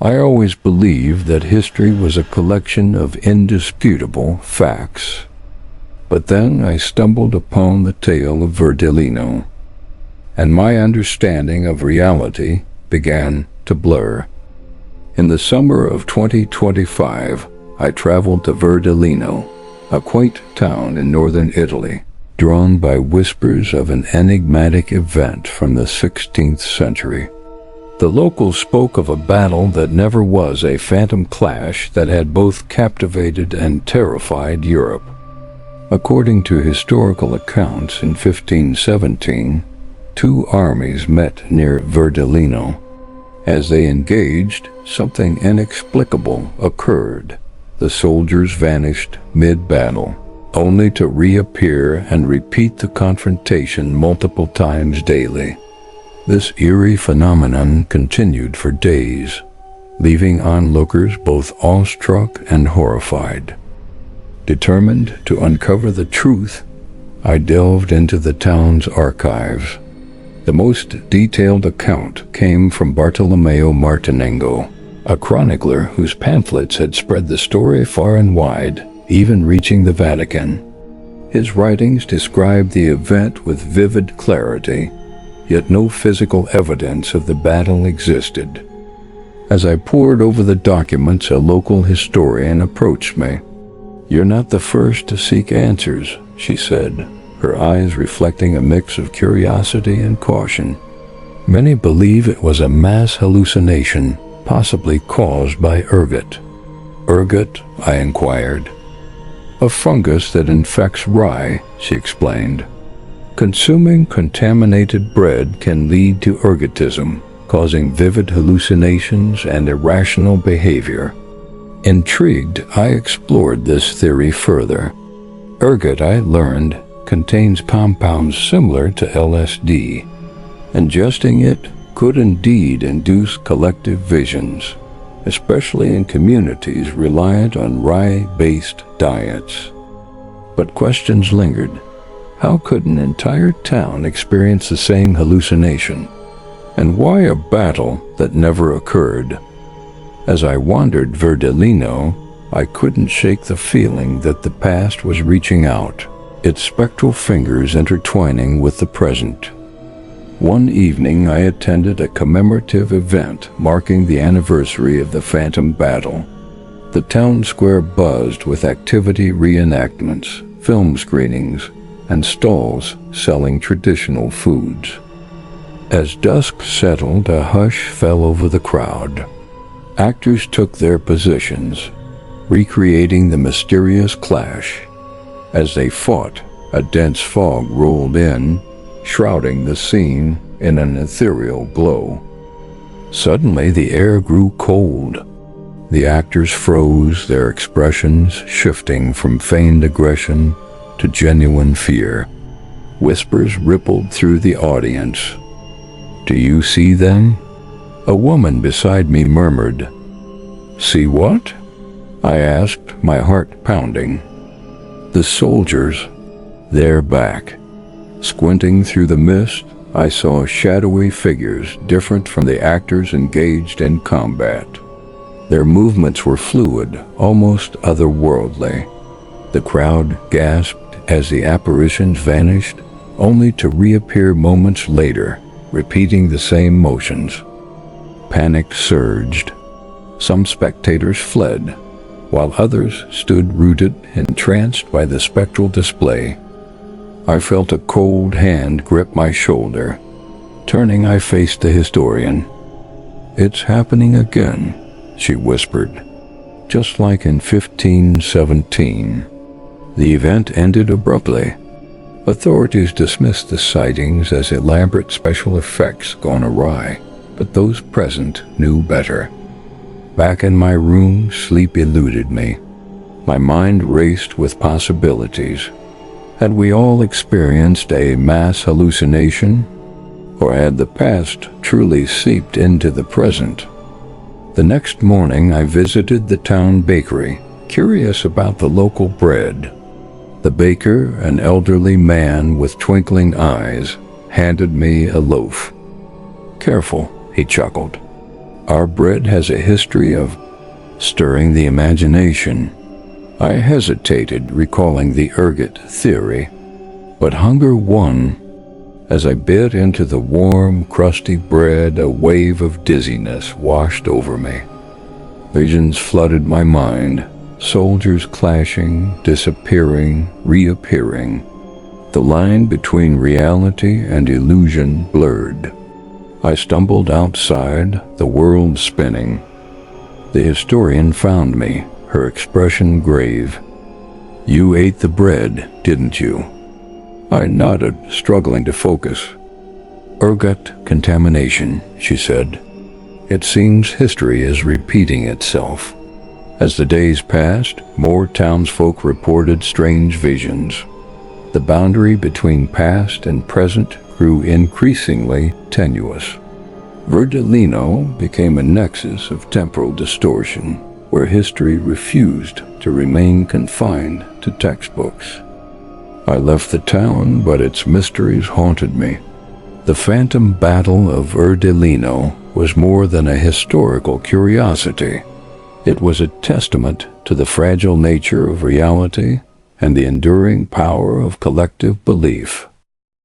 I always believed that history was a collection of indisputable facts. But then I stumbled upon the tale of Verdellino, and my understanding of reality began to blur. In the summer of 2025, I traveled to Verdellino, a quaint town in northern Italy, drawn by whispers of an enigmatic event from the 16th century. The locals spoke of a battle that never was, a phantom clash that had both captivated and terrified Europe. According to historical accounts, in 1517, two armies met near Verdellino. As they engaged, something inexplicable occurred. The soldiers vanished mid-battle, only to reappear and repeat the confrontation multiple times daily. This eerie phenomenon continued for days, leaving onlookers both awestruck and horrified. Determined to uncover the truth, I delved into the town's archives. The most detailed account came from Bartolomeo Martinengo, a chronicler whose pamphlets had spread the story far and wide, even reaching the Vatican. His writings described the event with vivid clarity, yet no physical evidence of the battle existed. As I pored over the documents, a local historian approached me. "You're not the first to seek answers," she said, her eyes reflecting a mix of curiosity and caution. "Many believe it was a mass hallucination, possibly caused by ergot." "Ergot?" I inquired. "A fungus that infects rye," she explained. "Consuming contaminated bread can lead to ergotism, causing vivid hallucinations and irrational behavior." Intrigued, I explored this theory further. Ergot, I learned, contains compounds similar to LSD. Ingesting it could indeed induce collective visions, especially in communities reliant on rye-based diets. But questions lingered. How could an entire town experience the same hallucination? And why a battle that never occurred? As I wandered Verdellino, I couldn't shake the feeling that the past was reaching out, its spectral fingers intertwining with the present. One evening I attended a commemorative event marking the anniversary of the Phantom Battle. The town square buzzed with activity reenactments, film screenings, and stalls selling traditional foods. As dusk settled, a hush fell over the crowd. Actors took their positions, recreating the mysterious clash. As they fought, a dense fog rolled in, shrouding the scene in an ethereal glow. Suddenly, the air grew cold. The actors froze, their expressions shifting from feigned aggression to genuine fear. Whispers rippled through the audience. "Do you see them?" A woman beside me murmured. "See what?" I asked, my heart pounding. "The soldiers. They're back." Squinting through the mist, I saw shadowy figures different from the actors engaged in combat. Their movements were fluid, almost otherworldly. The crowd gasped as the apparitions vanished, only to reappear moments later, repeating the same motions. Panic surged. Some spectators fled, while others stood rooted, entranced by the spectral display. I felt a cold hand grip my shoulder. Turning, I faced the historian. "It's happening again," she whispered. "Just like in 1517. The event ended abruptly. Authorities dismissed the sightings as elaborate special effects gone awry, but those present knew better. Back in my room, sleep eluded me. My mind raced with possibilities. Had we all experienced a mass hallucination? Or had the past truly seeped into the present? The next morning I visited the town bakery, curious about the local bread. The baker, an elderly man with twinkling eyes, handed me a loaf. "Careful," he chuckled. Our bread has a history of stirring the imagination. I hesitated, recalling the ergot theory, but hunger won. As I bit into the warm, crusty bread, a wave of dizziness washed over me. Visions flooded my mind, soldiers clashing, disappearing, reappearing. The line between reality and illusion blurred. I stumbled outside, the world spinning. The historian found me, her expression grave. "You ate the bread, didn't you?" I nodded, struggling to focus. "Ergot-contamination," she said. "It seems history is repeating itself." As the days passed, more townsfolk reported strange visions. The boundary between past and present grew increasingly tenuous. Verdellino became a nexus of temporal distortion, where history refused to remain confined to textbooks. I left the town, but its mysteries haunted me. The phantom battle of Verdellino was more than a historical curiosity. It was a testament to the fragile nature of reality and the enduring power of collective belief.